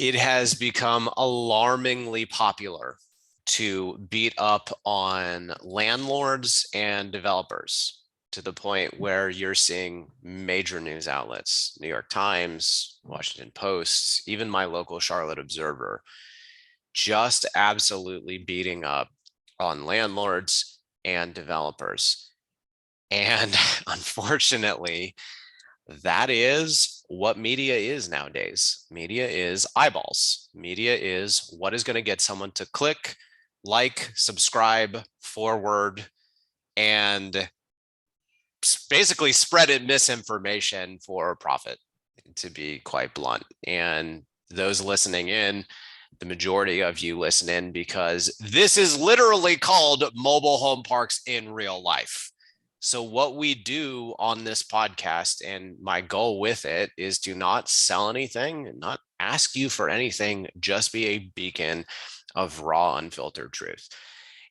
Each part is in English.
It has become alarmingly popular to beat up on landlords and developers to the point where you're seeing major news outlets, New York Times, Washington Post, even my local Charlotte Observer, just absolutely beating up on landlords and developers. And unfortunately, that is what media is nowadays. Media is eyeballs. Media is what is going to get someone to click, like, subscribe, forward, and basically spread misinformation for profit, to be quite blunt. And those listening in, the majority of you listen in because this is literally called mobile home parks in real life. So what we do on this podcast, and my goal with it, is to not sell anything and not ask you for anything, just be a beacon of raw, unfiltered truth.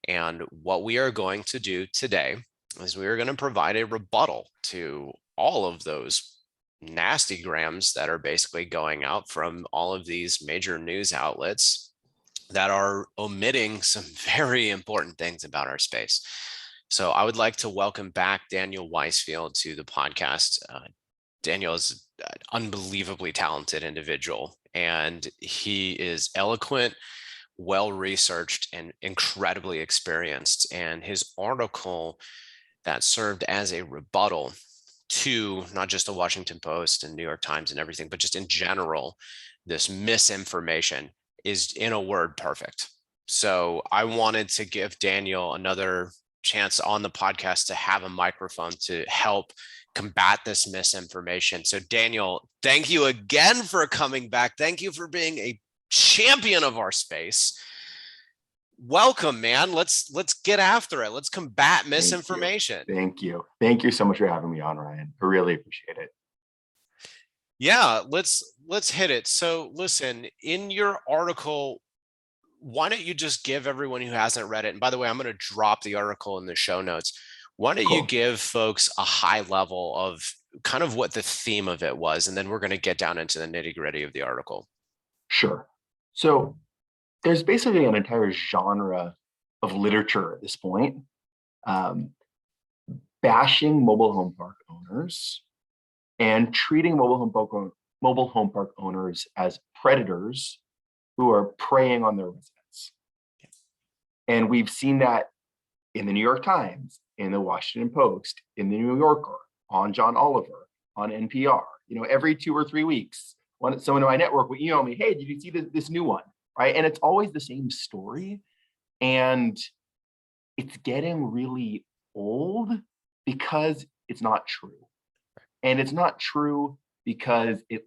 And what we are going to do today is we are going to provide a rebuttal to all of those nasty grams that are basically going out from all of these major news outlets that are omitting some very important things about our space. So I would like to welcome back Daniel Weisfield to the podcast. Daniel is an unbelievably talented individual, and he is eloquent, well-researched, and incredibly experienced. And his article that served as a rebuttal to not just the Washington Post and New York Times and everything, but just in general, this misinformation is, in a word, perfect. So I wanted to give Daniel another chance on the podcast to have a microphone to help combat this misinformation. So Daniel, thank you again for coming back. Thank you for being a champion of our space. Welcome, man. Let's get after it. Let's combat misinformation. Thank you. Thank you so much for having me on, Ryan. I really appreciate it. Yeah, let's hit it. So listen, in your article, why don't you just give everyone who hasn't read it, and by the way, I'm going to drop the article in the show notes. Why don't you give folks a high level of kind of what the theme of it was, and then we're going to get down into the nitty-gritty of the article. Sure. So there's basically an entire genre of literature at this point, bashing mobile home park owners and treating mobile home park owners as predators who are preying on their residents. And we've seen that in the New York Times, in the Washington Post, in the New Yorker, on John Oliver, on NPR. Every 2 or 3 weeks, someone in my network will email me, "Hey, did you see this new one?" Right? And it's always the same story. And it's getting really old because it's not true. And it's not true because it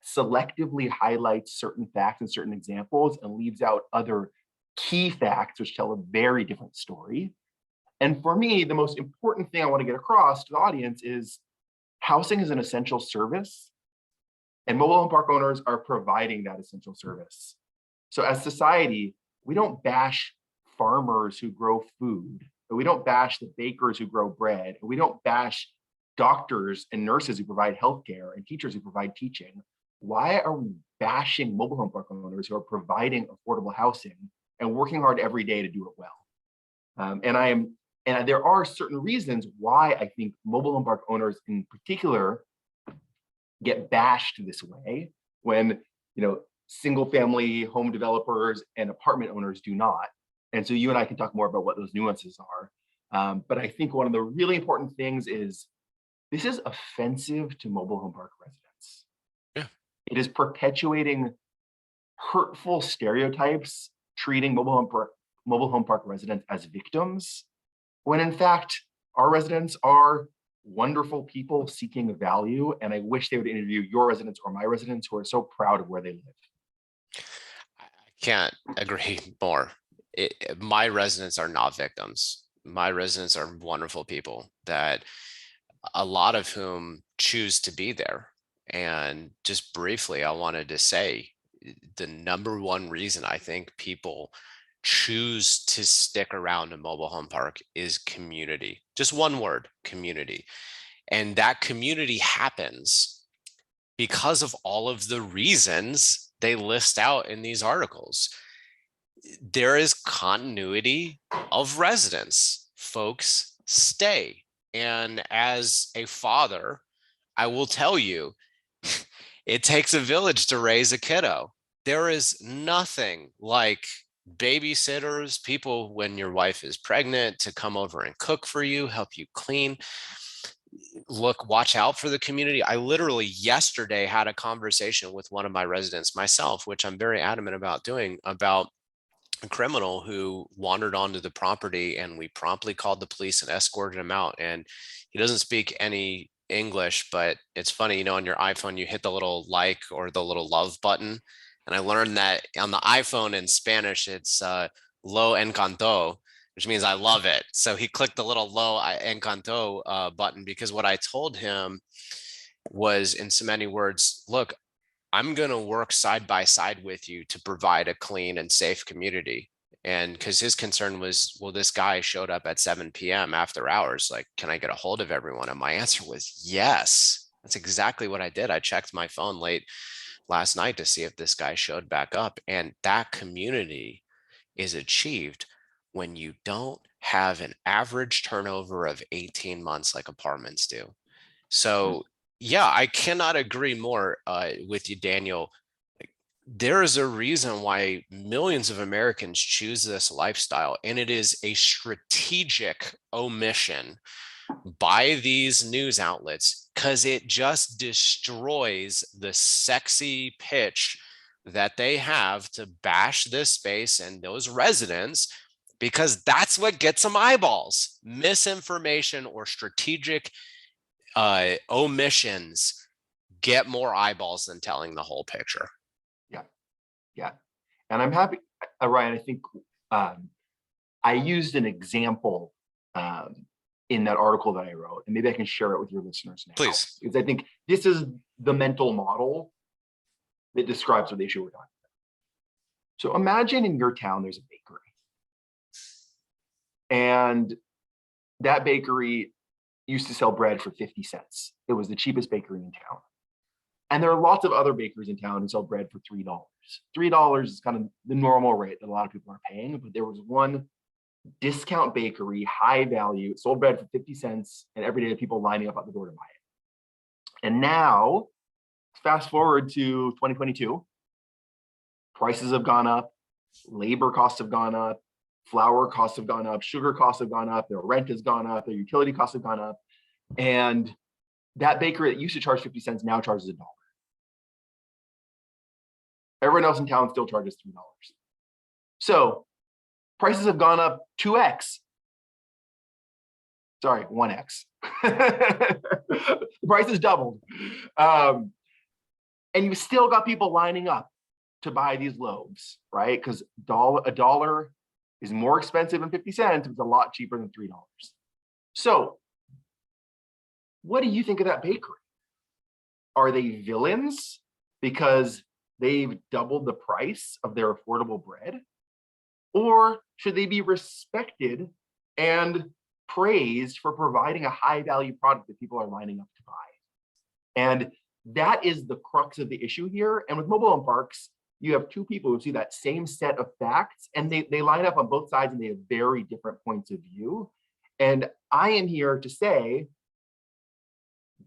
selectively highlights certain facts and certain examples and leaves out other key facts which tell a very different story. And for me, the most important thing I want to get across to the audience is housing is an essential service, and mobile home park owners are providing that essential service. So as society, we don't bash farmers who grow food, and we don't bash the bakers who grow bread, and we don't bash doctors and nurses who provide healthcare and teachers who provide teaching. Why are we bashing mobile home park owners who are providing affordable housing and working hard every day to do it well? And there are certain reasons why I think mobile home park owners in particular get bashed this way when single family home developers and apartment owners do not. And so you and I can talk more about what those nuances are. But I think one of the really important things is this is offensive to mobile home park residents. Yeah. It is perpetuating hurtful stereotypes, treating mobile home park residents as victims, when in fact, our residents are wonderful people seeking value. And I wish they would interview your residents or my residents who are so proud of where they live. I can't agree more. My residents are not victims. My residents are wonderful people that a lot of whom choose to be there. And just briefly, I wanted to say the number one reason I think people choose to stick around a mobile home park is community. Just one word, community. And that community happens because of all of the reasons they list out in these articles. There is continuity of residence. Folks stay. And as a father, I will tell you, it takes a village to raise a kiddo. There is nothing like babysitters, people when your wife is pregnant to come over and cook for you, help you clean. Look, watch out for the community. I literally yesterday had a conversation with one of my residents myself, which I'm very adamant about doing, about a criminal who wandered onto the property, and we promptly called the police and escorted him out. And he doesn't speak any English, but it's funny, on your iPhone, you hit the little like or the little love button. And I learned that on the iPhone in Spanish, it's lo encanto, which means I love it. So he clicked the little lo encanto button, because what I told him was, in so many words, look, I'm going to work side by side with you to provide a clean and safe community. And because his concern was, well, this guy showed up at 7 p.m. after hours. Like, can I get a hold of everyone? And my answer was yes. That's exactly what I did. I checked my phone late last night to see if this guy showed back up. And that community is achieved when you don't have an average turnover of 18 months like apartments do. So yeah, I cannot agree more with you, Daniel. There is a reason why millions of Americans choose this lifestyle, and it is a strategic omission by these news outlets, because it just destroys the sexy pitch that they have to bash this space and those residents, because that's what gets them eyeballs. Misinformation or strategic omissions get more eyeballs than telling the whole picture. Yeah, yeah. And I'm happy, Ryan, I think I used an example in that article that I wrote, and maybe I can share it with your listeners now. Please. Because I think this is the mental model that describes what the issue we're talking about. So imagine in your town, there's a bakery. And that bakery used to sell bread for 50 cents. It was the cheapest bakery in town. And there are lots of other bakeries in town who sell bread for $3. $3 is kind of the normal rate that a lot of people are paying, but there was one discount bakery, high value, sold bread for 50 cents, and every day people lining up at the door to buy it. And now, fast forward to 2022, prices have gone up, labor costs have gone up, flour costs have gone up, sugar costs have gone up, their rent has gone up, their utility costs have gone up. And that bakery that used to charge 50 cents now charges $1. Everyone else in town still charges $3. So prices have gone up 2x. Sorry, 1x. The price has doubled. And you still got people lining up to buy these loaves, right? Because a dollar is more expensive than 50 cents. It's a lot cheaper than $3. So what do you think of that bakery? Are they villains because they've doubled the price of their affordable bread? Or should they be respected and praised for providing a high value product that people are lining up to buy? And that is the crux of the issue here. And with mobile home parks, you have two people who see that same set of facts, and they line up on both sides, and they have very different points of view. And I am here to say,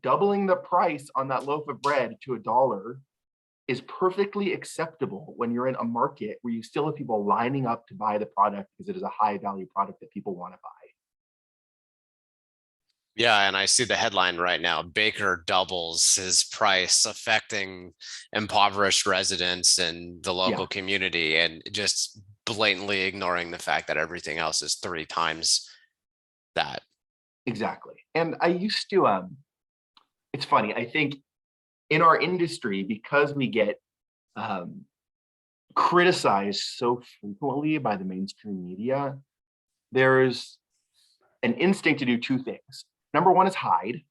doubling the price on that loaf of bread to $1 is perfectly acceptable when you're in a market where you still have people lining up to buy the product because it is a high value product that people want to buy. Yeah, and I see the headline right now: Baker doubles his price, affecting impoverished residents and the local community, and just blatantly ignoring the fact that everything else is 3 times that. Exactly. And I used to, it's funny, I think in our industry, because we get criticized so frequently by the mainstream media, there's an instinct to do 2 things. Number one is hide,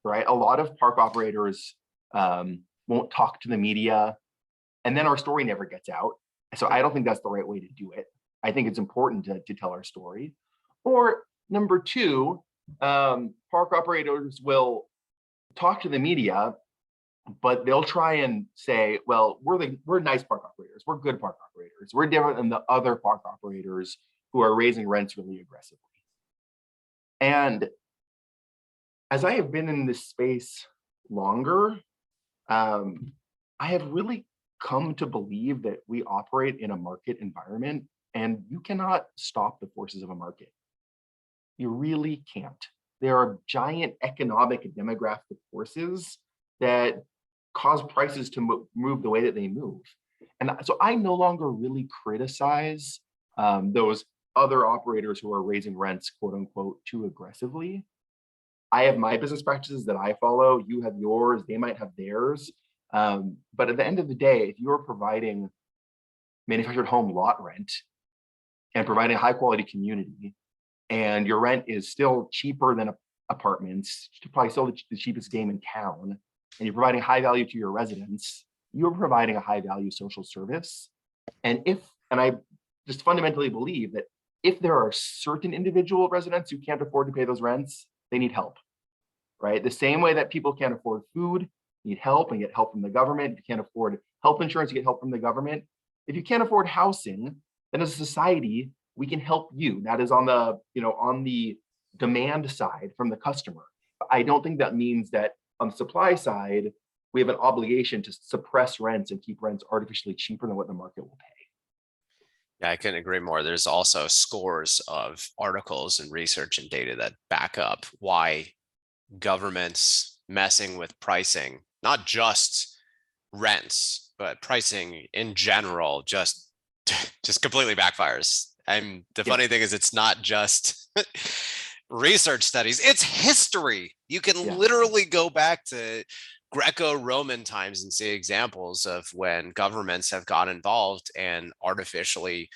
right? A lot of park operators won't talk to the media, and then our story never gets out. So I don't think that's the right way to do it. I think it's important to tell our story. Or number 2, park operators will talk to the media, but they'll try and say, well, we're nice park operators, we're good park operators, we're different than the other park operators who are raising rents really aggressively. And as I have been in this space longer, I have really come to believe that we operate in a market environment, and you cannot stop the forces of a market. You really can't. There are giant economic and demographic forces that cause prices to move the way that they move. And so I no longer really criticize those other operators who are raising rents, quote unquote, too aggressively. I have my business practices that I follow. You have yours. They might have theirs. But at the end of the day, if you're providing manufactured home lot rent and providing a high quality community, and your rent is still cheaper than apartments, probably still the cheapest game in town, and you're providing high value to your residents, you're providing a high value social service. And I just fundamentally believe that if there are certain individual residents who can't afford to pay those rents, they need help, right? The same way that people can't afford food, need help and get help from the government. If you can't afford health insurance, you get help from the government. If you can't afford housing, then as a society, we can help you. That is on the demand side from the customer. I don't think that means that on the supply side, we have an obligation to suppress rents and keep rents artificially cheaper than what the market will pay. Yeah, I couldn't agree more. There's also scores of articles and research and data that back up why governments messing with pricing, not just rents, but pricing in general, just completely backfires. And the funny thing is, it's not just research studies, it's history. You can literally go back to Greco-Roman times and see examples of when governments have got involved and artificially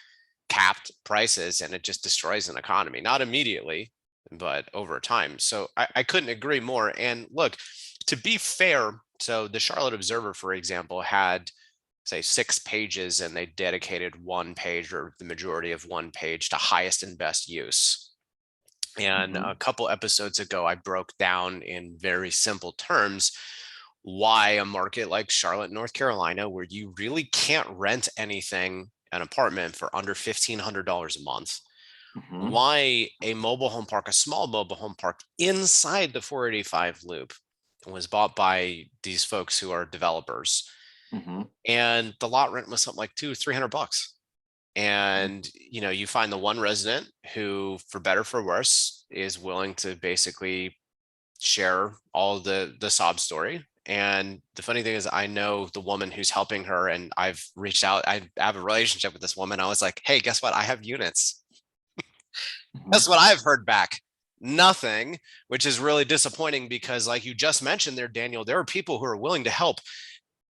capped prices, and it just destroys an economy, not immediately, but over time. So I couldn't agree more. And look, to be fair, so the Charlotte Observer, for example, had say 6 pages, and they dedicated 1 page or the majority of 1 page to highest and best use. And a couple episodes ago, I broke down in very simple terms why a market like Charlotte, North Carolina, where you really can't rent anything, an apartment for under $1,500 a month, why a mobile home park, a small mobile home park inside the 485 loop, was bought by these folks who are developers. And the lot rent was something like $200-300. And you find the one resident who, for better for worse, is willing to basically share all the sob story. And the funny thing is, I know the woman who's helping her, and I've reached out. I have a relationship with this woman. I was like, hey, guess what? I have units. That's what I've heard back. Nothing, which is really disappointing because, like you just mentioned there, Daniel, there are people who are willing to help,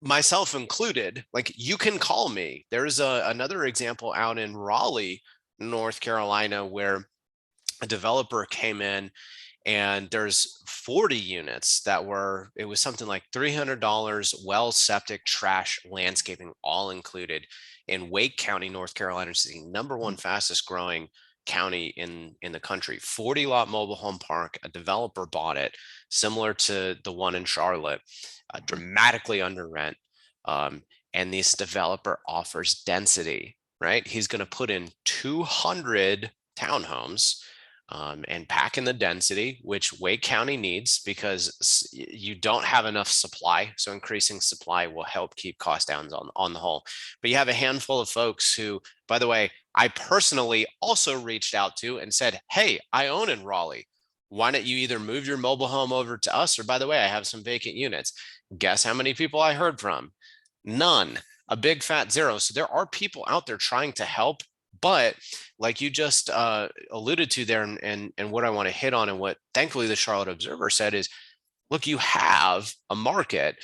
myself included. Like, you can call me. There's another example out in Raleigh, North Carolina, where a developer came in, and there's 40 units that were, it was something like $300, well, septic, trash, landscaping, all included, in Wake County, North Carolina, which is the #1 fastest growing county in the country. 40 lot mobile home park. A developer bought it, similar to the one in Charlotte, dramatically under rent. And this developer offers density, right? He's going to put in 200 townhomes and pack in the density, which Wake County needs because you don't have enough supply. So increasing supply will help keep cost downs on the whole. But you have a handful of folks who, by the way, I personally also reached out to and said, hey, I own in Raleigh. Why don't you either move your mobile home over to us, or by the way, I have some vacant units. Guess how many people I heard from? None. A big fat zero. So there are people out there trying to help. But like you just alluded to there, and what I want to hit on, and what thankfully the Charlotte Observer said is, look, you have a market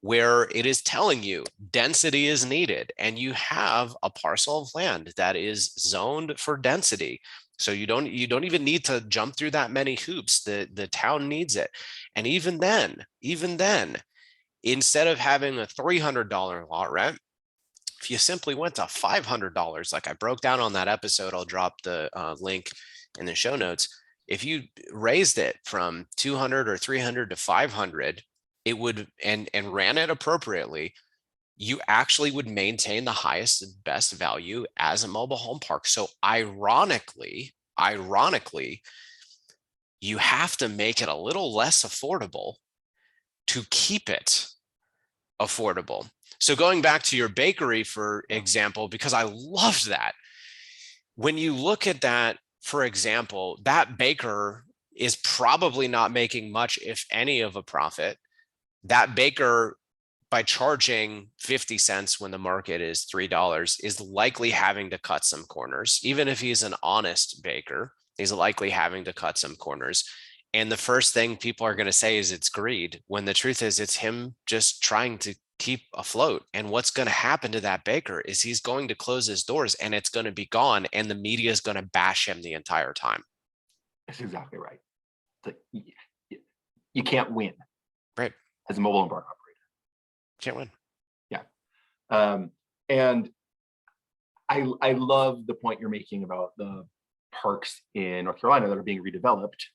where it is telling you density is needed, and you have a parcel of land that is zoned for density. So you don't even need to jump through that many hoops. The town needs it. And even then, instead of having a $300 lot rent, if you simply went to $500, like I broke down on that episode, I'll drop the link in the show notes. If you raised it from 200 or 300 to 500, it would, and ran it appropriately, you actually would maintain the highest and best value as a mobile home park. So ironically, you have to make it a little less affordable to keep it affordable. So going back to your bakery, for example, because I loved that. When you look at that, for example, that baker is probably not making much, if any, of a profit. That baker, by charging 50 cents when the market is $3, is likely having to cut some corners. Even if he's an honest baker, he's likely having to cut some corners. And the first thing people are going to say is it's greed, when the truth is it's him just trying to keep afloat. And what's going to happen to that baker is he's going to close his doors and it's going to be gone, and the media is going to bash him the entire time. That's exactly right. You can't win, right, as a mobile home park operator. Can't win. Yeah. And I love the point you're making about the parks in North Carolina that are being redeveloped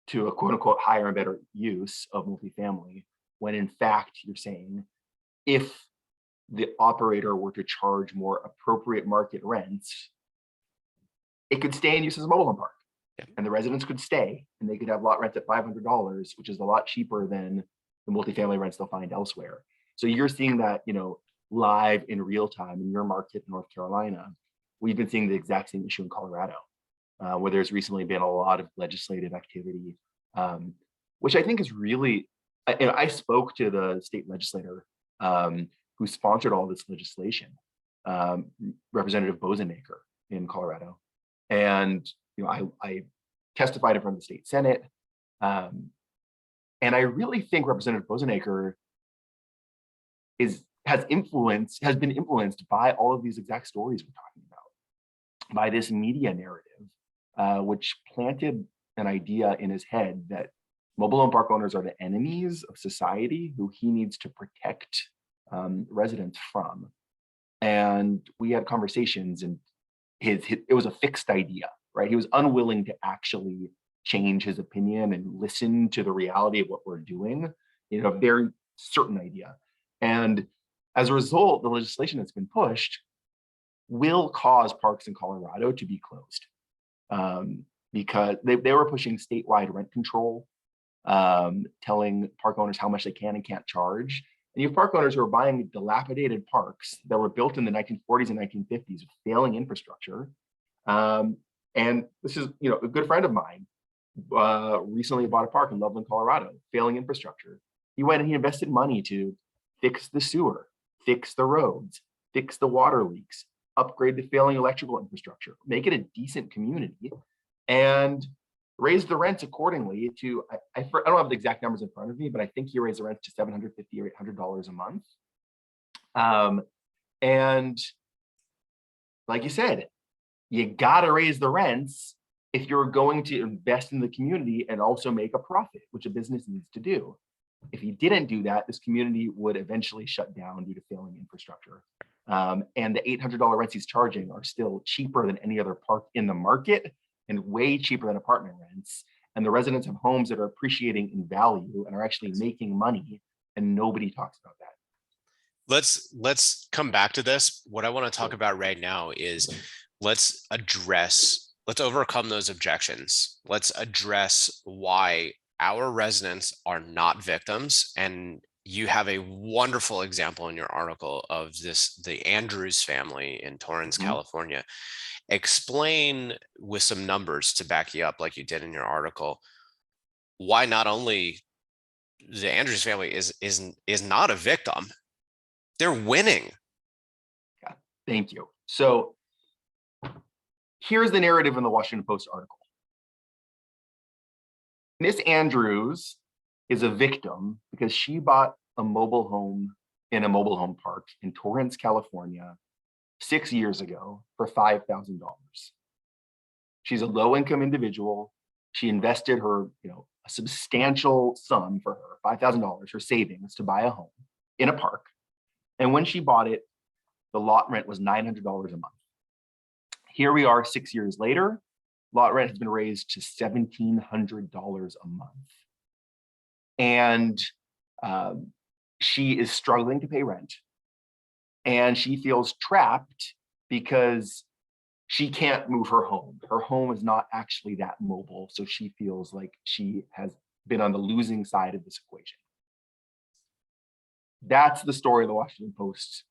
to a quote unquote higher and better use of multifamily, when in fact you're saying, if the operator were to charge more appropriate market rents, it could stay in use as a mobile home park. Yeah. And the residents could stay, and they could have lot rents at $500, which is a lot cheaper than the multifamily rents they'll find elsewhere. So you're seeing that, live in real time in your market in North Carolina. We've been seeing the exact same issue in Colorado, where there's recently been a lot of legislative activity, which I think is really, I spoke to the state legislator who sponsored all this legislation, Representative Bosenmaker in Colorado. And I testified in front of the state Senate. And I really think Representative Bosenmaker has been influenced by all of these exact stories we're talking about, by this media narrative, which planted an idea in his head that mobile home park owners are the enemies of society who he needs to protect residents from. And we had conversations, and it was a fixed idea, right? He was unwilling to actually change his opinion and listen to the reality of what we're doing, a very certain idea. And as a result, the legislation that's been pushed will cause parks in Colorado to be closed, because they were pushing statewide rent control, telling park owners how much they can and can't charge. And you have park owners who are buying dilapidated parks that were built in the 1940s and 1950s with failing infrastructure. And this is, a good friend of mine recently bought a park in Loveland, Colorado, failing infrastructure. He went and he invested money to fix the sewer, fix the roads, fix the water leaks, upgrade the failing electrical infrastructure, make it a decent community, and raise the rents accordingly to, I don't have the exact numbers in front of me, but I think he raised the rents to $750 or $800 a month. And like you said, you gotta raise the rents if you're going to invest in the community and also make a profit, which a business needs to do. If he didn't do that, this community would eventually shut down due to failing infrastructure. And the $800 rents he's charging are still cheaper than any other park in the market, and way cheaper than apartment rents. And the residents have homes that are appreciating in value and are actually making money, and nobody talks about that. Let's come back to this. What I want to talk about right now is let's overcome those objections. Let's address why our residents are not victims. And you have a wonderful example in your article of the Andrews family in Torrance, California. Explain with some numbers to back you up, like you did in your article, why not only the Andrews family is not a victim, they're winning. Yeah, thank you. So here's the narrative in the Washington Post article. Miss Andrews is a victim because she bought a mobile home in a mobile home park in Torrance, California, 6 years ago for $5,000. She's a low-income individual. She invested her, a substantial sum for her, $5,000, her savings, to buy a home in a park. And when she bought it, the lot rent was $900 a month. Here we are 6 years later, lot rent has been raised to $1,700 a month. And She is struggling to pay rent, and she feels trapped because she can't move her home. Her home is not actually that mobile, so she feels like she has been on the losing side of this equation. That's the story the Washington Post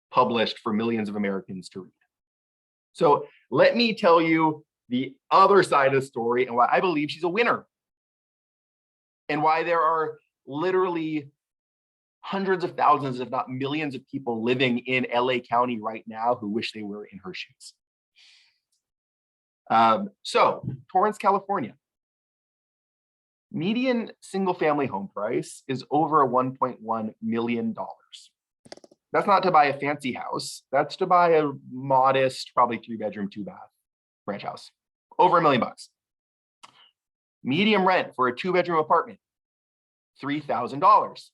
published for millions of Americans to read. So let me tell you the other side of the story and why I believe she's a winner, and why there are literally hundreds of thousands, if not millions of people living in LA County right now who wish they were in her shoes. So Torrance, California. Median single family home price is over $1.1 million. That's not to buy a fancy house. That's to buy a modest, probably 3-bedroom, 2-bath ranch house. Over $1 million. Medium rent for a 2-bedroom apartment, $3,000.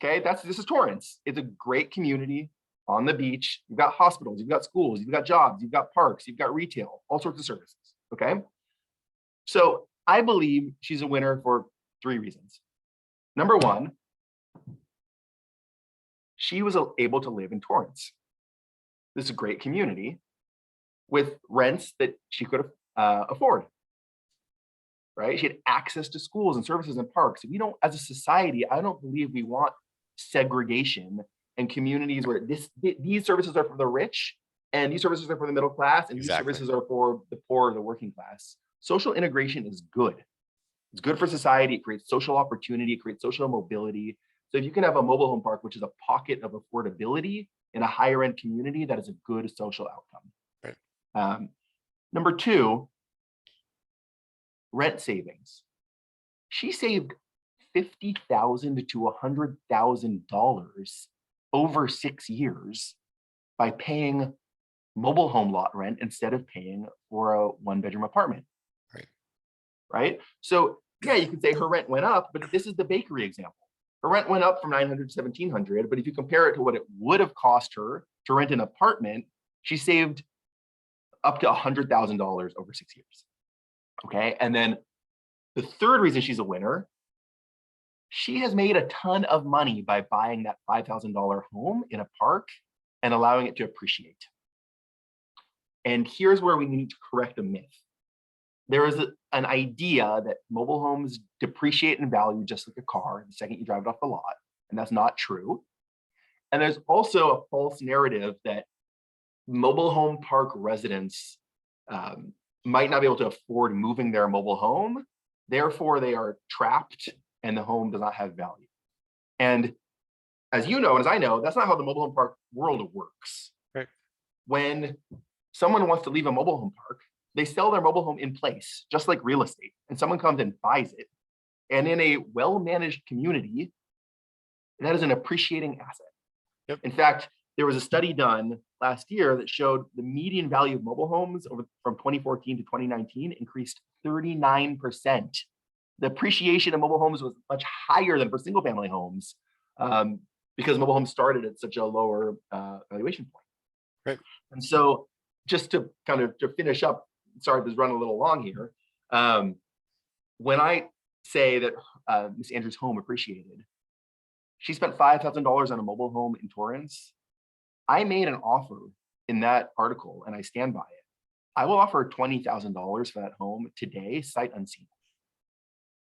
Okay, this is Torrance. It's a great community on the beach. You've got hospitals, you've got schools, you've got jobs, you've got parks, you've got retail, all sorts of services. Okay, so I believe she's a winner for 3 reasons. Number one, she was able to live in Torrance. This is a great community with rents that she could afford. Right? She had access to schools and services and parks. We don't, as a society, I don't believe we want segregation and communities where these services are for the rich and these services are for the middle class and Exactly. these services are for the poor, the working class. Social integration is good. It's good for society. It creates social opportunity. It creates social mobility. So if you can have a mobile home park, which is a pocket of affordability in a higher end community, that is a good social outcome. Right. Number 2, rent savings. She saved $50,000 to $100,000 over 6 years by paying mobile home lot rent instead of paying for a 1-bedroom apartment. Right? So yeah, you could say her rent went up, but this is the bakery example. Her rent went up from $900 to $1,700, but if you compare it to what it would have cost her to rent an apartment, she saved up to $100,000 over 6 years. Okay, and then the third reason she's a winner, she has made a ton of money by buying that $5,000 home in a park and allowing it to appreciate. And here's where we need to correct a myth. There is an idea that mobile homes depreciate in value just like a car the second you drive it off the lot, and that's not true. And there's also a false narrative that mobile home park residents might not be able to afford moving their mobile home, therefore they are trapped and the home does not have value. And as you know, and as I know, that's not how the mobile home park world works. Right. When someone wants to leave a mobile home park, they sell their mobile home in place, just like real estate, and someone comes and buys it. And in a well-managed community, that is an appreciating asset. Yep. In fact, there was a study done last year that showed the median value of mobile homes from 2014 to 2019 increased 39%. The appreciation of mobile homes was much higher than for single family homes because mobile homes started at such a lower valuation point. Right. And so just to kind of finish up, sorry, this run a little long here. When I say that Miss Andrews' home appreciated, she spent $5,000 on a mobile home in Torrance. I made an offer in that article and I stand by it. I will offer $20,000 for that home today, sight unseen.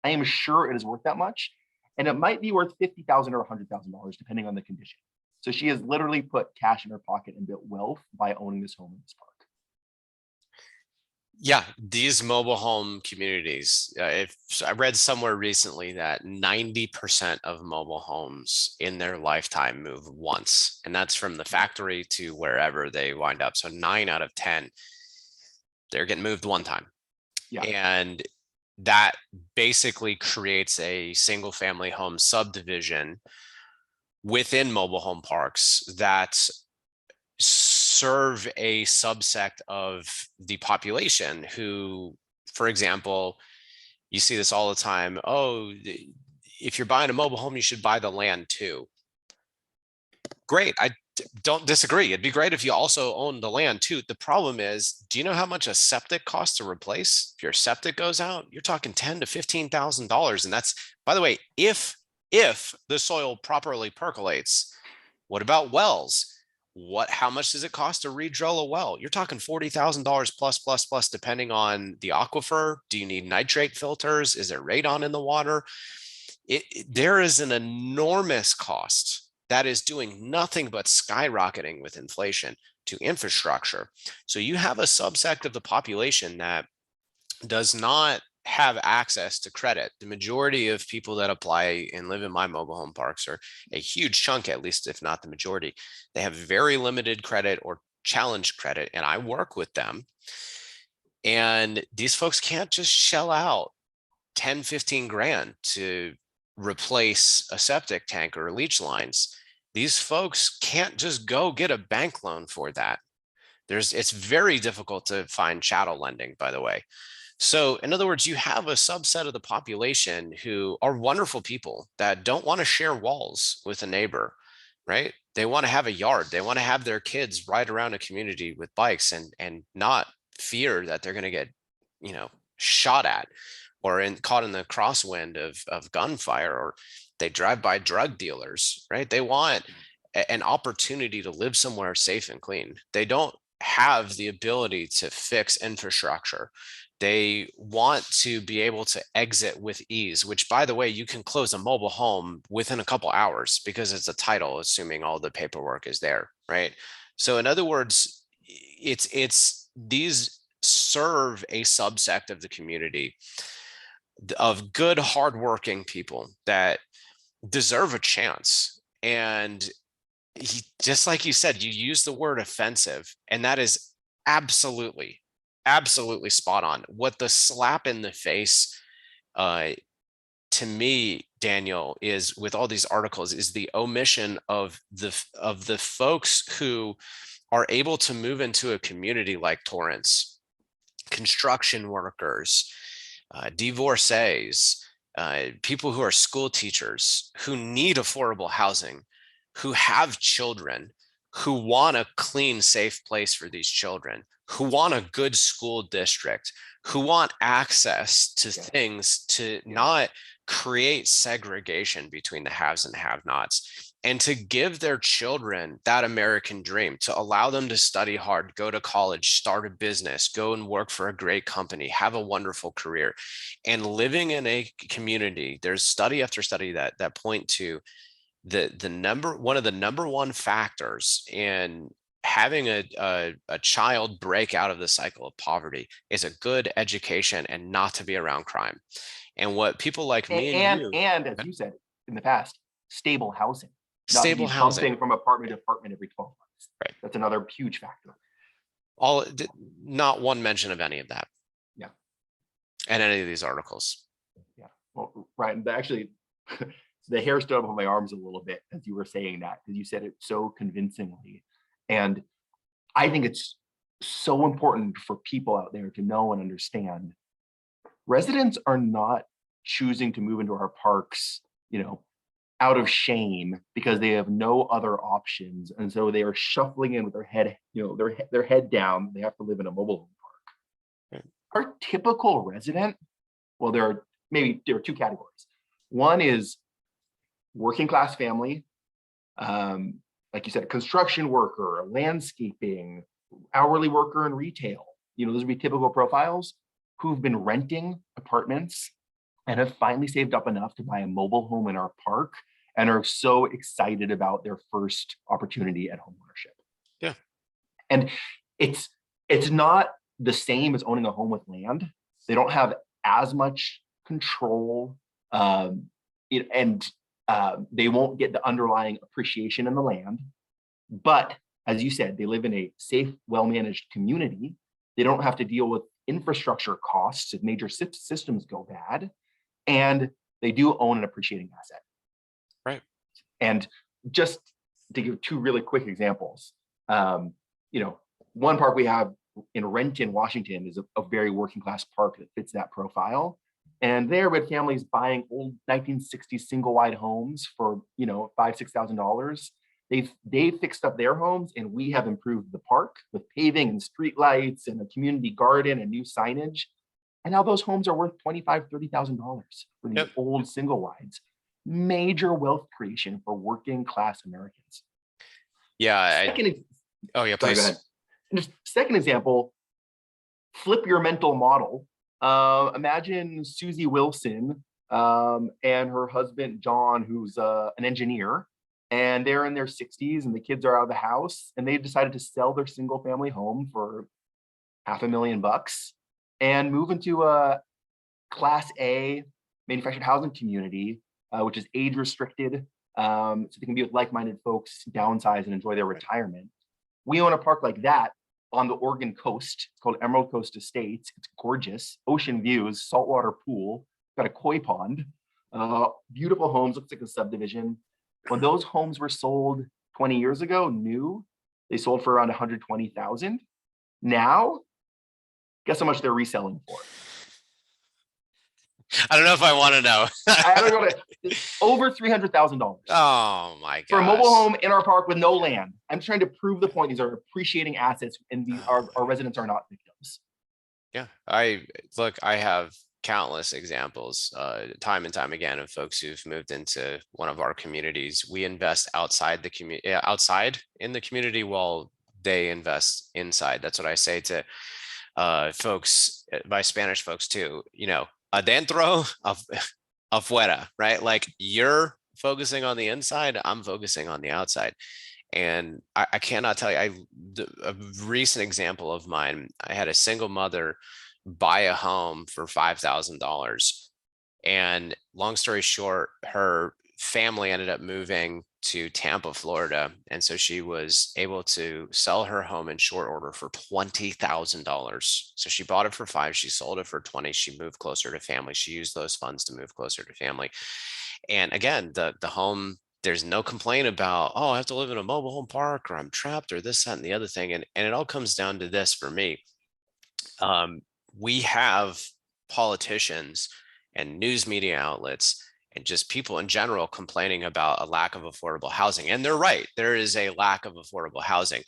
I am sure it is worth that much, and it might be worth $50,000 or $100,000 depending on the condition. So she has literally put cash in her pocket and built wealth by owning this home in this park. Yeah, these mobile home communities, I read somewhere recently that 90% of mobile homes in their lifetime move once, and that's from the factory to wherever they wind up. So 9 out of 10, they're getting moved one time. Yeah. And that basically creates a single family home subdivision within mobile home parks that serve a subsect of the population who, for example, you see this all the time. Oh, if you're buying a mobile home, you should buy the land too. Great. I Don't disagree. It'd be great if you also owned the land too. The problem is, do you know how much a septic costs to replace? If your septic goes out, you're talking $10,000 to $15,000. And that's, by the way, if the soil properly percolates. What about wells? How much does it cost to re-drill a well? You're talking $40,000 plus, depending on the aquifer. Do you need nitrate filters? Is there radon in the water? There is an enormous cost that is doing nothing but skyrocketing with inflation to infrastructure. So you have a subsect of the population that does not have access to credit. The majority of people that apply and live in my mobile home parks, are a huge chunk, at least if not the majority, they have very limited credit or challenged credit, and I work with them. And these folks can't just shell out 10, 15 grand to replace a septic tank or leach lines. These folks can't just go get a bank loan for that. It's very difficult to find chattel lending, by the way. So in other words, you have a subset of the population who are wonderful people that don't want to share walls with a neighbor, right? They want to have a yard. They want to have their kids ride around a community with bikes and not fear that they're going to get, shot at or caught in the crosswind of gunfire, or they drive by drug dealers, right? They want an opportunity to live somewhere safe and clean. They don't have the ability to fix infrastructure. They want to be able to exit with ease, which, by the way, you can close a mobile home within a couple hours because it's a title, assuming all the paperwork is there, right? So in other words, these serve a subsect of the community of good, hardworking people that deserve a chance. And just like you said, you use the word offensive, and that is absolutely spot on. What the slap in the face to me, Daniel, is with all these articles is the omission of the folks who are able to move into a community like Torrance, construction workers, divorcees, people who are school teachers, who need affordable housing, who have children, who want a clean, safe place for these children, who want a good school district, who want access to things to not create segregation between the haves and have-nots, and to give their children that American dream, to allow them to study hard, go to college, start a business, go and work for a great company, have a wonderful career. And living in a community, there's study after study that point to one of the number one factors in having a child break out of the cycle of poverty is a good education and not to be around crime. And what people like me and as you said in the past, stable housing. Stable housing. Jumping from apartment to apartment every 12 months. Right. That's another huge factor. Not one mention of any of that. Yeah. And any of these articles. Yeah. Well, right. And actually, the hair stood up on my arms a little bit as you were saying that, because you said it so convincingly. And I think it's so important for people out there to know and understand. Residents are not choosing to move into our parks, out of shame because they have no other options. And so they are shuffling in with their head, their head down. They have to live in a mobile home park. Right. Our typical resident, well, there are two categories. One is working class family, like you said, a construction worker, a landscaping, hourly worker in retail. Those would be typical profiles who've been renting apartments and have finally saved up enough to buy a mobile home in our park and are so excited about their first opportunity at home ownership. Yeah. And it's not the same as owning a home with land. They don't have as much control, and they won't get the underlying appreciation in the land. But as you said, they live in a safe, well-managed community. They don't have to deal with infrastructure costs if major systems go bad. And they do own an appreciating asset. Right. And just to give two really quick examples, one park we have in Renton, Washington is a very working class park that fits that profile. And there we had families buying old 1960s single wide homes for, $5,000 to $6,000. They've fixed up their homes, and we have improved the park with paving and street lights and a community garden and new signage. And now those homes are worth $25,000, $30,000 for these Yep. old single wides. Major wealth creation for working class Americans. Yeah. Oh yeah, Sorry, go please. ahead. And just second example, flip your mental model. Imagine Susie Wilson and her husband, John, who's an engineer, and they're in their 60s and the kids are out of the house, and they decided to sell their single family home for $500,000 and move into a Class A manufactured housing community, which is age restricted, so they can be with like-minded folks, downsize, and enjoy their retirement. We own a park like that on the Oregon coast. It's called Emerald Coast Estates. It's gorgeous, ocean views, saltwater pool, got a koi pond, beautiful homes, looks like a subdivision. When those homes were sold 20 years ago, new, they sold for around 120,000. Now, guess how much they're reselling for? I don't know if I want to know. I don't know. Over $300,000. Oh my god! For a mobile home in our park with no land. I'm trying to prove the point. These are appreciating assets, and our residents are not victims. Yeah, I have countless examples, time and time again, of folks who've moved into one of our communities. We invest outside the community, outside in the community, while they invest inside. That's what I say to folks, by Spanish folks too. Adentro, afuera, right? Like, you're focusing on the inside, I'm focusing on the outside. And I cannot tell you, a recent example of mine, I had a single mother buy a home for $5,000. And long story short, her family ended up moving to Tampa, Florida. And so she was able to sell her home in short order for $20,000. So she bought it for 5, she sold it for 20, she moved closer to family. She used those funds to move closer to family. And again, the home, there's no complaint about, oh, I have to live in a mobile home park, or I'm trapped, or this, that, and the other thing. And it all comes down to this for me. We have politicians and news media outlets and just people in general complaining about a lack of affordable housing. And they're right. There is a lack of affordable housing.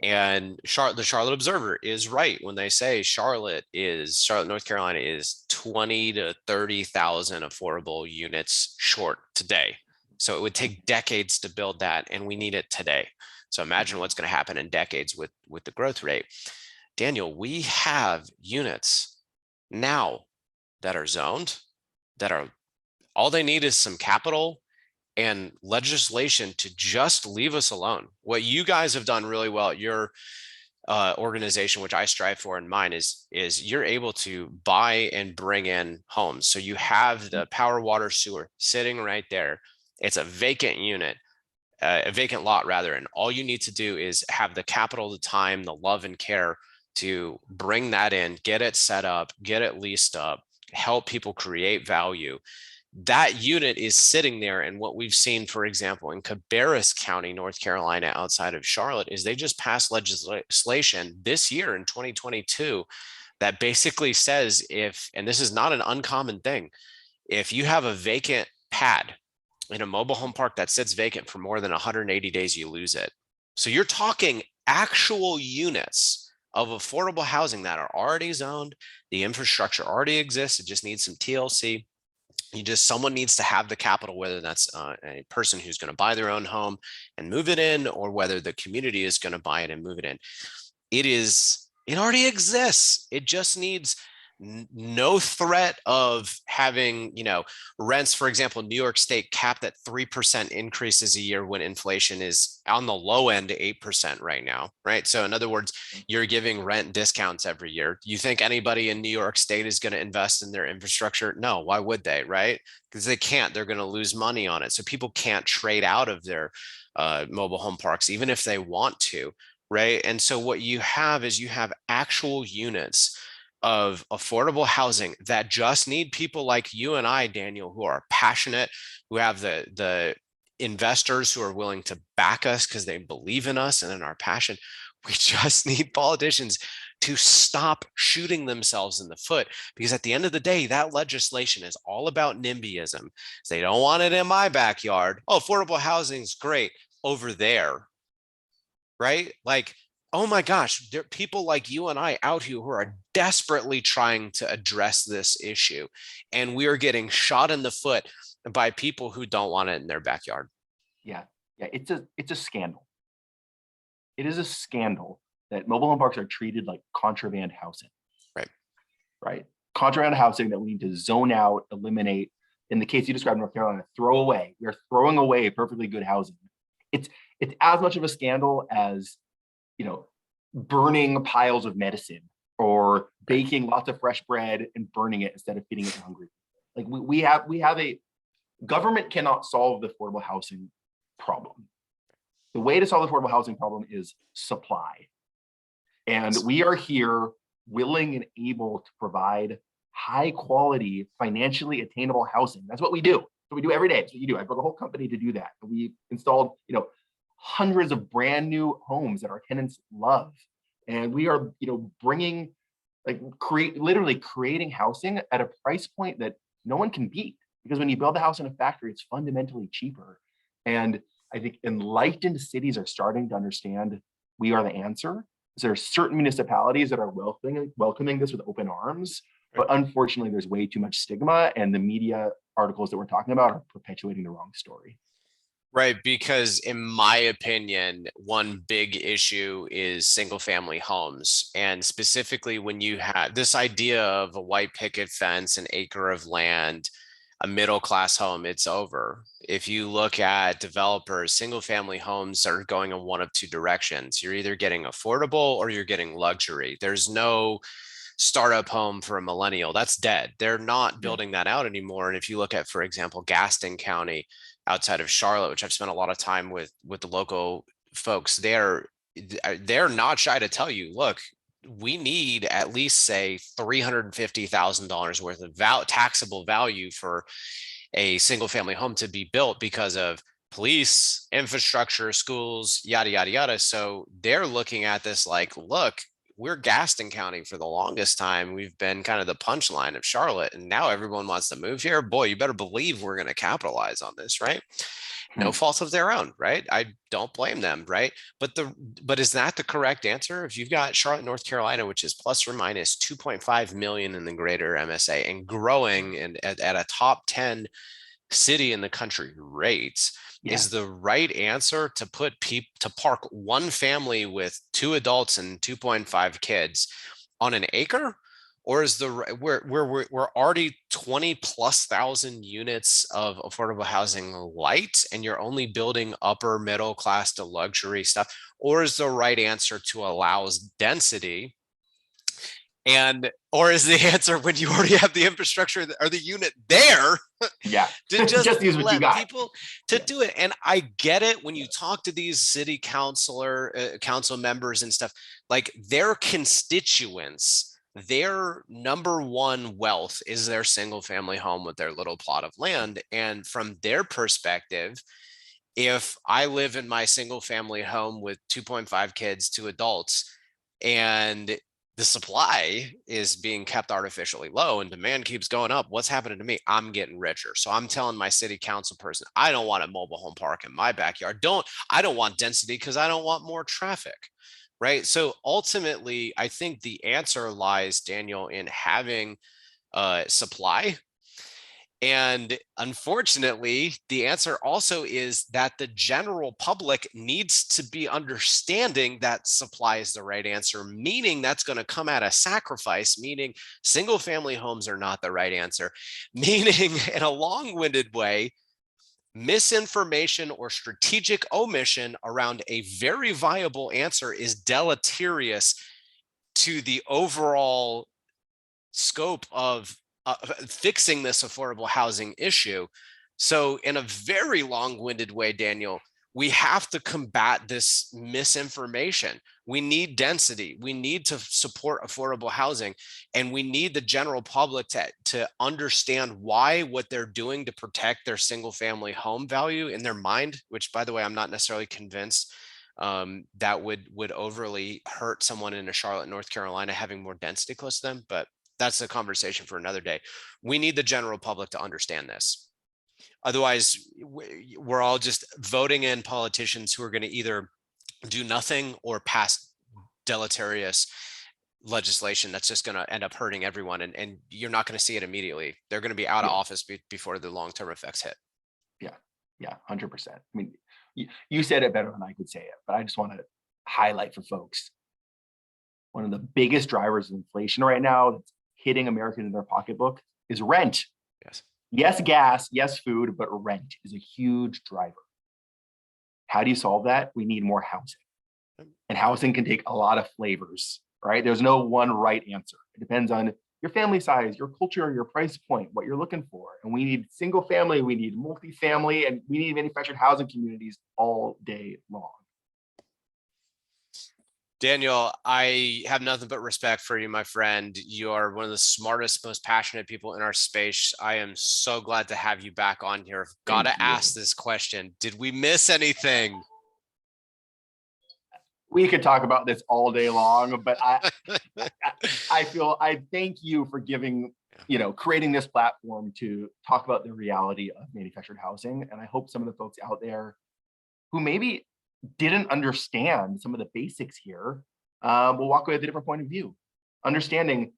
And the Charlotte Observer is right when they say Charlotte, North Carolina is 20 to 30,000 affordable units short today. So it would take decades to build that, and we need it today. So imagine what's going to happen in decades with the growth rate. Daniel, we have units now that are zoned, that are, all they need is some capital and legislation to just leave us alone. What you guys have done really well at your organization, which I strive for in mine, is you're able to buy and bring in homes. So you have the power, water, sewer sitting right there. It's a vacant unit, a vacant lot rather. And all you need to do is have the capital, the time, the love and care to bring that in, get it set up, get it leased up, help people create value. That unit is sitting there. And what we've seen, for example, in Cabarrus County, North Carolina, outside of Charlotte, is they just passed legislation this year in 2022 that basically says, and this is not an uncommon thing, if you have a vacant pad in a mobile home park that sits vacant for more than 180 days, you lose it. So you're talking actual units of affordable housing that are already zoned. The infrastructure already exists. It just needs some TLC. Someone needs to have the capital, whether that's a person who's going to buy their own home and move it in, or whether the community is going to buy it and move it in. It already exists. It just needs no threat of having, rents. For example, New York State capped at 3% increases a year when inflation is on the low end 8% right now, right? So in other words, you're giving rent discounts every year. You think anybody in New York State is going to invest in their infrastructure? No, why would they, right? Because they can't. They're going to lose money on it. So people can't trade out of their mobile home parks, even if they want to, right? And so what you have is you have actual units of affordable housing that just need people like you and I, Daniel, who are passionate, who have the investors who are willing to back us because they believe in us and in our passion. We just need politicians to stop shooting themselves in the foot, because at the end of the day, that legislation is all about NIMBYism. They don't want it in my backyard. Oh, affordable housing is great. over there, right? Like, oh my gosh, there are people like you and I out here who are desperately trying to address this issue. And we are getting shot in the foot by people who don't want it in their backyard. Yeah, yeah, it's a scandal. It is a scandal that mobile home parks are treated like contraband housing. Right. Right. Contraband housing that we need to zone out, eliminate. In the case you described in North Carolina, throw away. We are throwing away perfectly good housing. It's as much of a scandal as, burning piles of medicine or baking lots of fresh bread and burning it instead of feeding it to hungry. Like we have a government cannot solve the affordable housing problem. The way to solve the affordable housing problem is supply. And we are here willing and able to provide high quality, financially attainable housing. That's what we do. So we do every day. That's what you do. I built a whole company to do that. We installed, hundreds of brand new homes that our tenants love. And we are, bringing, literally creating housing at a price point that no one can beat. Because when you build a house in a factory, it's fundamentally cheaper. And I think enlightened cities are starting to understand we are the answer. There are certain municipalities that are welcoming this with open arms, but unfortunately, there's way too much stigma, and the media articles that we're talking about are perpetuating the wrong story. Right, because in my opinion, one big issue is single family homes. And specifically when you have this idea of a white picket fence, an acre of land, a middle class home, it's over. If you look at developers, single family homes are going in one of two directions. You're either getting affordable or you're getting luxury. There's no startup home for a millennial. That's dead. They're not building that out anymore. And if you look at, for example, Gaston County outside of Charlotte, which I've spent a lot of time with the local folks, they're not shy to tell you, look, we need at least say $350,000 worth of taxable value for a single family home to be built because of police, infrastructure, schools, yada, yada, yada. So they're looking at this like, look, we're Gaston County for the longest time. We've been kind of the punchline of Charlotte, and now everyone wants to move here. Boy, you better believe we're going to capitalize on this, right? No fault of their own, right? I don't blame them, right? But is that the correct answer? If you've got Charlotte, North Carolina, which is plus or minus 2.5 million in the greater MSA and growing and at a top 10 city in the country rates, is the right answer to to park one family with 2 adults and 2.5 kids on an acre? Or is we're already 20 plus thousand units of affordable housing light and you're only building upper middle class to luxury stuff? Or is the right answer to allow density? Or is the answer when you already have the infrastructure or the unit there to just use what you got. People to do it? And I get it when you talk to these city council members and stuff, like their constituents, their number one wealth is their single family home with their little plot of land. And from their perspective, if I live in my single family home with 2.5 kids, 2 adults, and the supply is being kept artificially low and demand keeps going up, what's happening to me? I'm getting richer. So I'm telling my city council person, I don't want a mobile home park in my backyard. I don't want density because I don't want more traffic. Right. So ultimately, I think the answer lies, Daniel, in having supply. And unfortunately, the answer also is that the general public needs to be understanding that supply is the right answer, meaning that's going to come at a sacrifice, meaning single family homes are not the right answer, meaning in a long-winded way, misinformation or strategic omission around a very viable answer is deleterious to the overall scope of fixing this affordable housing issue. So in a very long-winded way, Daniel, we have to combat this misinformation. We need density. We need to support affordable housing, and we need the general public to understand why what they're doing to protect their single family home value in their mind, which by the way, I'm not necessarily convinced that would overly hurt someone in a Charlotte, North Carolina having more density close to them. But that's a conversation for another day. We need the general public to understand this. Otherwise, we're all just voting in politicians who are going to either do nothing or pass deleterious legislation that's just going to end up hurting everyone. And you're not going to see it immediately. They're going to be out of Yeah. office before the long-term effects hit. Yeah, 100%. I mean, you said it better than I could say it, but I just want to highlight for folks, one of the biggest drivers of inflation right now that's hitting Americans in their pocketbook is rent. Yes. Yes, gas, yes, food, but rent is a huge driver. How do you solve that? We need more housing. And housing can take a lot of flavors, right? There's no one right answer. It depends on your family size, your culture, your price point, what you're looking for. And we need single family, we need multifamily, and we need manufactured housing communities all day long. Daniel, I have nothing but respect for you, my friend. You are one of the smartest, most passionate people in our space. I am so glad to have you back on here. I've got to ask this question. Did we miss anything? We could talk about this all day long, but I thank you for giving, creating this platform to talk about the reality of manufactured housing. And I hope some of the folks out there who maybe didn't understand some of the basics here will walk away with a different point of view. Understanding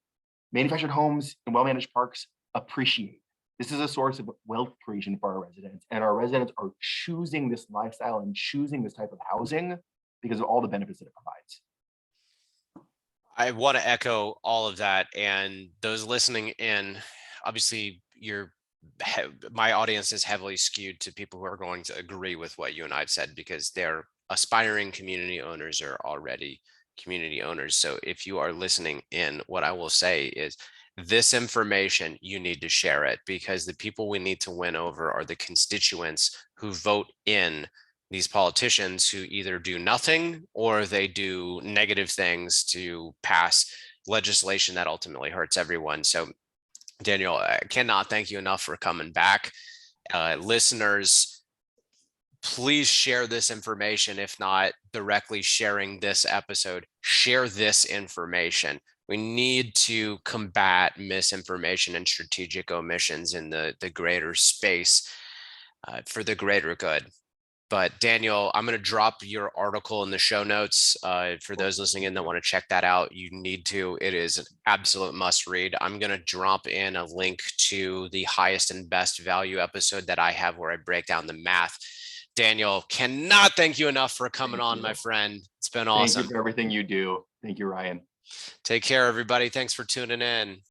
manufactured homes and well-managed parks appreciate. This is a source of wealth creation for our residents, and our residents are choosing this lifestyle and choosing this type of housing because of all the benefits that it provides. I want to echo all of that. And those listening in, obviously, my audience is heavily skewed to people who are going to agree with what you and I've said, because they're aspiring community owners or already community owners. So if you are listening in, what I will say is this information, you need to share it, because the people we need to win over are the constituents who vote in these politicians who either do nothing or they do negative things to pass legislation that ultimately hurts everyone. So Daniel, I cannot thank you enough for coming back. Listeners, please share this information. If not directly sharing this episode, share this information. We need to combat misinformation and strategic omissions in the greater space for the greater good. But Daniel, I'm going to drop your article in the show notes. For those listening in that want to check that out, you need to. It is an absolute must read. I'm going to drop in a link to the highest and best value episode that I have where I break down the math. Daniel, cannot thank you enough for coming on, my friend. It's been awesome. Thank you for everything you do. Thank you, Ryan. Take care, everybody. Thanks for tuning in.